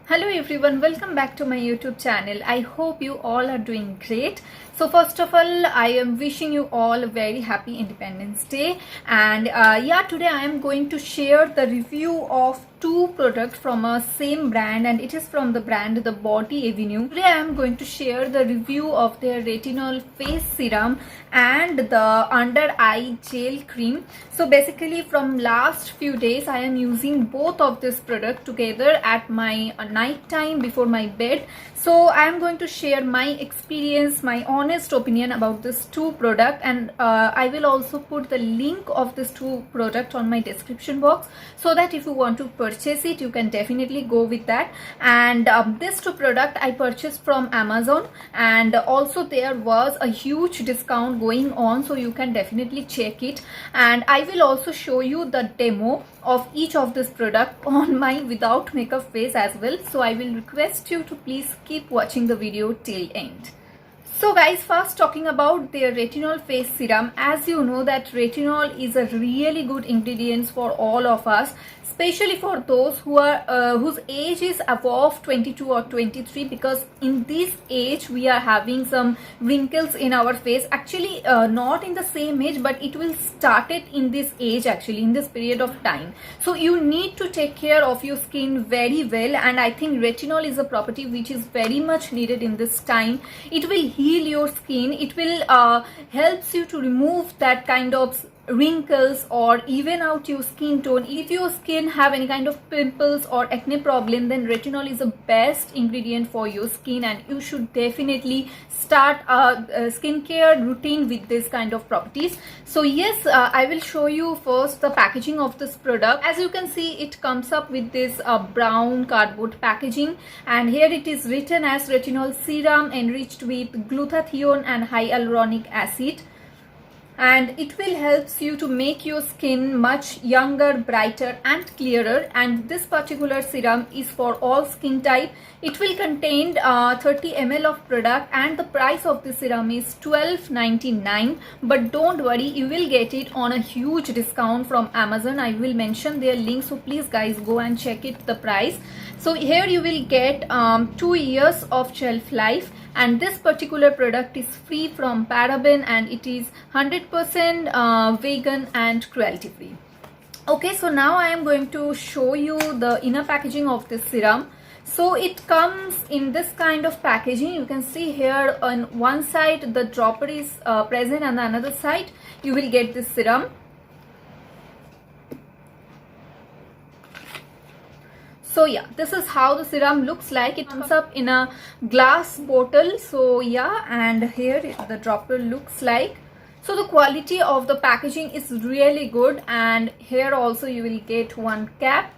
Hello everyone, welcome back to my YouTube channel. I hope you all are doing great. So first of all, I am wishing you all a very happy Independence Day. And today I am going to share the review of two products from a same brand, and it is from the brand The Body Avenue. Today I am going to share the review of their retinol face serum and the under eye gel cream. So basically from last few days I am using both of this product together at my night time before my bed. So I am going to share my experience, my honest opinion about this two product, and I will also put the link of this two product on my description box, so that if you want to purchase it you can definitely go with that. And this two product I purchased from Amazon, and also there was a huge discount going on, so you can definitely check it. And I will also show you the demo of each of this product on my without makeup face as well. So I will request you to please keep watching the video till end. So guys, first talking about their retinol face serum. As you know that retinol is a really good ingredient for all of us, especially for those who are whose age is above 22 or 23, because in this age we are having some wrinkles in our face. Actually not in the same age, but it will start it in this age, actually in this period of time. So you need to take care of your skin very well, and I think retinol is a property which is very much needed in this time. It will heal your skin, it will helps you to remove that kind of wrinkles or even out your skin tone. If your skin have any kind of pimples or acne problem, then retinol is the best ingredient for your skin, and you should definitely start a skincare routine with this kind of properties. So yes, I will show you first the packaging of this product. As you can see, it comes up with this brown cardboard packaging, and here it is written as retinol serum enriched with glutathione and hyaluronic acid, and it will helps you to make your skin much younger, brighter and clearer. And this particular serum is for all skin type. It will contain 30 ml of product, and the price of this serum is $12.99. But don't worry, you will get it on a huge discount from Amazon. I will mention their link, so please guys go and check it, the price. So here you will get 2 years of shelf life, and this particular product is free from paraben, and it is 100% vegan and cruelty free. Okay, so now I am going to show you the inner packaging of this serum. So it comes in this kind of packaging. You can see here on one side the dropper is present, and the another side you will get this serum. So yeah, this is how the serum looks like. It comes up in a glass bottle. So yeah, and here the dropper looks like. So the quality of the packaging is really good, and here also you will get one cap.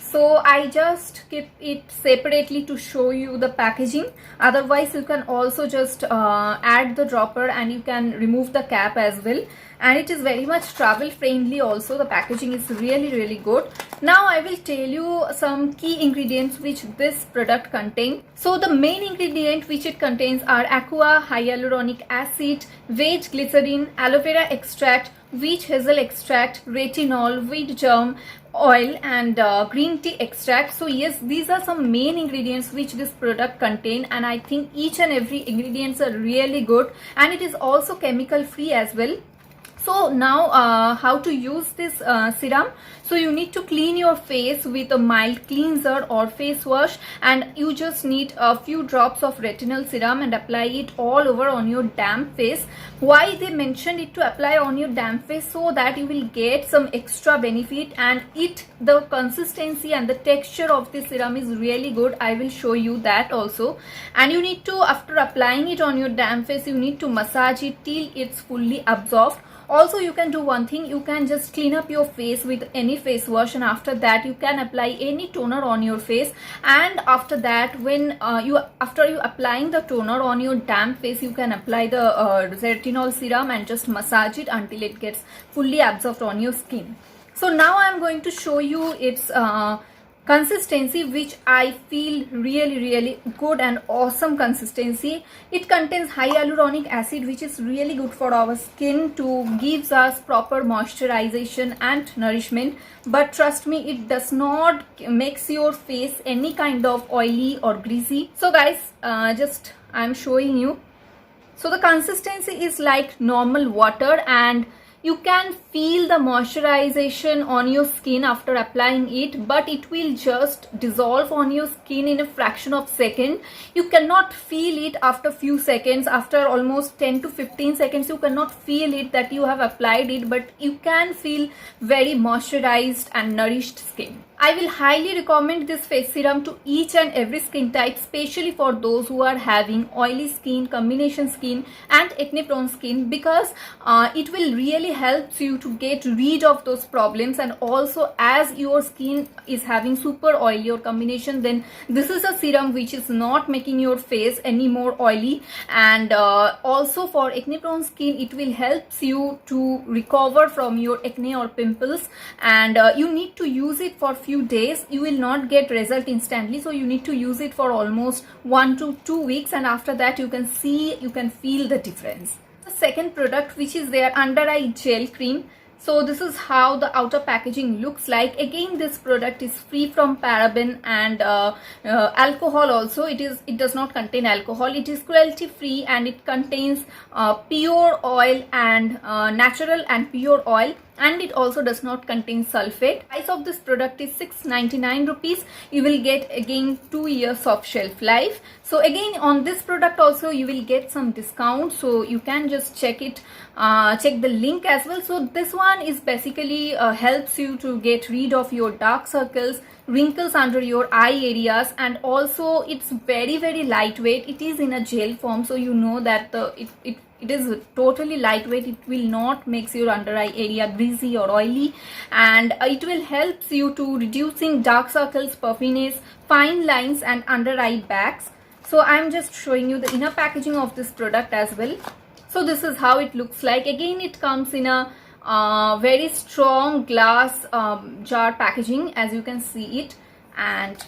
So I just keep it separately to show you the packaging. Otherwise you can also just add the dropper and you can remove the cap as well. And it is very much travel friendly also. The packaging is really good. Now I will tell you some key ingredients which this product contains. So the main ingredient which it contains are aqua, hyaluronic acid, veg glycerin, aloe vera extract, witch hazel extract, retinol, wheat germ oil, and green tea extract. So yes, these are some main ingredients which this product contain, and I think each and every ingredients are really good, and it is also chemical free as well. So now how to use this serum. So you need to clean your face with a mild cleanser or face wash, and you just need a few drops of retinol serum and apply it all over on your damp face. Why they mentioned it to apply on your damp face? So that you will get some extra benefit, and the consistency and the texture of this serum is really good. I will show you that also. And you need to, after applying it on your damp face, you need to massage it till it's fully absorbed. Also you can do one thing, you can just clean up your face with any face wash, and after that you can apply any toner on your face. And after that, when after you applying the toner on your damp face, you can apply the retinol serum and just massage it until it gets fully absorbed on your skin. So now I am going to show you its consistency, which I feel really good and awesome consistency. It contains high hyaluronic acid, which is really good for our skin to gives us proper moisturization and nourishment. But trust me, it does not makes your face any kind of oily or greasy. So guys, just I'm showing you. So the consistency is like normal water, and you can feel the moisturization on your skin after applying it, but it will just dissolve on your skin in a fraction of second. You cannot feel it after few seconds. After almost 10 to 15 seconds, you cannot feel it that you have applied it, but you can feel very moisturized and nourished skin. I will highly recommend this face serum to each and every skin type, especially for those who are having oily skin, combination skin and acne prone skin, because it will really help you to get rid of those problems. And also, as your skin is having super oily or combination, then this is a serum which is not making your face any more oily. And also for acne prone skin, it will help you to recover from your acne or pimples. And you need to use it for few days. You will not get result instantly, so you need to use it for almost 1 to 2 weeks, and after that you can feel the difference. The second product, which is their under eye gel cream. So this is how the outer packaging looks like. Again, this product is free from paraben and alcohol also. It does not contain alcohol. It is cruelty free, and it contains pure oil and natural and pure oil, and it also does not contain sulfate. Price of this product is 699 rupees. You will get again 2 years of shelf life. So again, on this product also you will get some discount, so you can just check it, check the link as well. So this one is basically helps you to get rid of your dark circles, wrinkles under your eye areas, and also it's very lightweight. It is in a gel form, so you know that it is totally lightweight. It will not makes your under eye area greasy or oily, and it will help you to reducing dark circles, puffiness, fine lines and under eye bags. So I'm just showing you the inner packaging of this product as well. So this is how it looks like. Again, it comes in a very strong glass jar packaging, as you can see it, and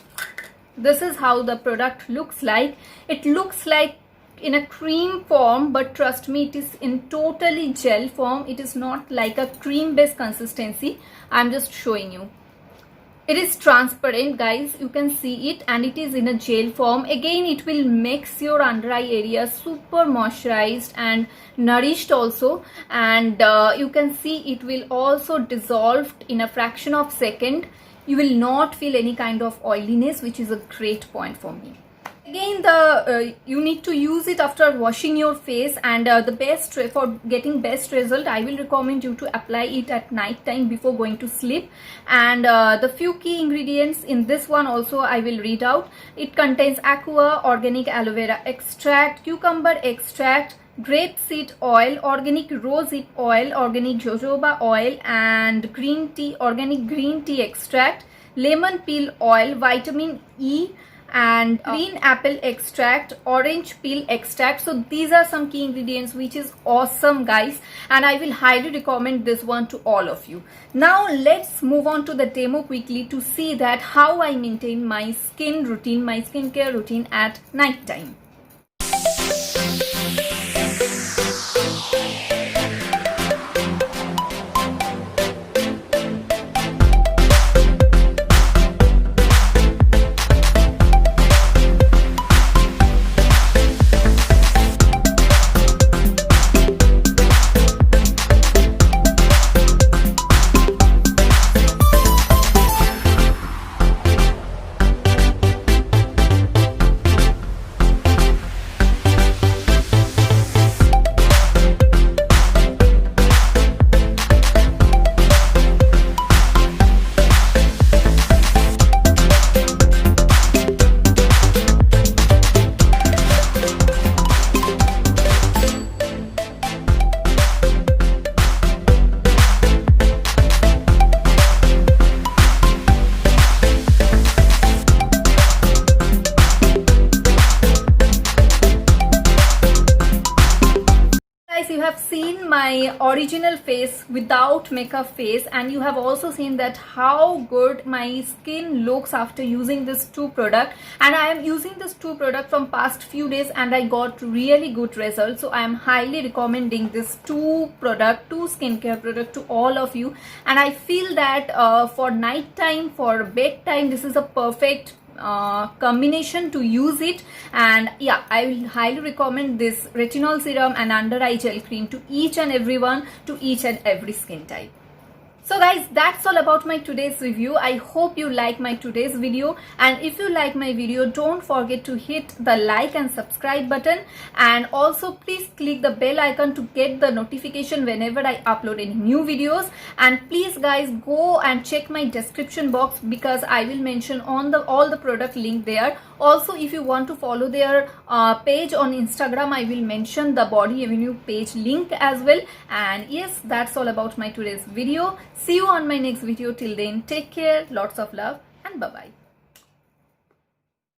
this is how the product looks like. It looks like in a cream form, but trust me, it is in totally gel form. It is not like a cream based consistency. I'm just showing you. It is transparent, guys, you can see it, and it is in a gel form. Again, it will makes your under eye area super moisturized and nourished also, and you can see it will also dissolve in a fraction of second. You will not feel any kind of oiliness, which is a great point for me. Again, you need to use it after washing your face, and the best for getting best result, I will recommend you to apply it at night time before going to sleep. And the few key ingredients in this one also I will read out. It contains aqua, organic aloe vera extract, cucumber extract, grape seed oil, organic rosehip oil, organic jojoba oil, and green tea, organic green tea extract, lemon peel oil, vitamin E, and green apple extract, orange peel extract. So these are some key ingredients, which is awesome, guys, and I will highly recommend this one to all of you. Now let's move on to the demo quickly to see that how I maintain my skin routine, my skincare routine at night time. seen my original face without makeup face, and you have also seen that how good my skin looks after using this two product. And I am using this two product from past few days and I got really good results. So I am highly recommending this two skincare product to all of you. And I feel that for night time, for bedtime, this is a perfect combination to use it. And yeah, I will highly recommend this retinol serum and under eye gel cream to each and everyone, to each and every skin type. So guys, that's all about my today's review. I hope you like my today's video, and if you like my video, don't forget to hit the like and subscribe button, and also please click the bell icon to get the notification whenever I upload any new videos. And please guys, go and check my description box because I will mention on all the product link there. Also, if you want to follow their page on Instagram, I will mention the Body Avenue page link as well. And yes, that's all about my today's video. See you on my next video. Till then, take care, lots of love, and bye bye.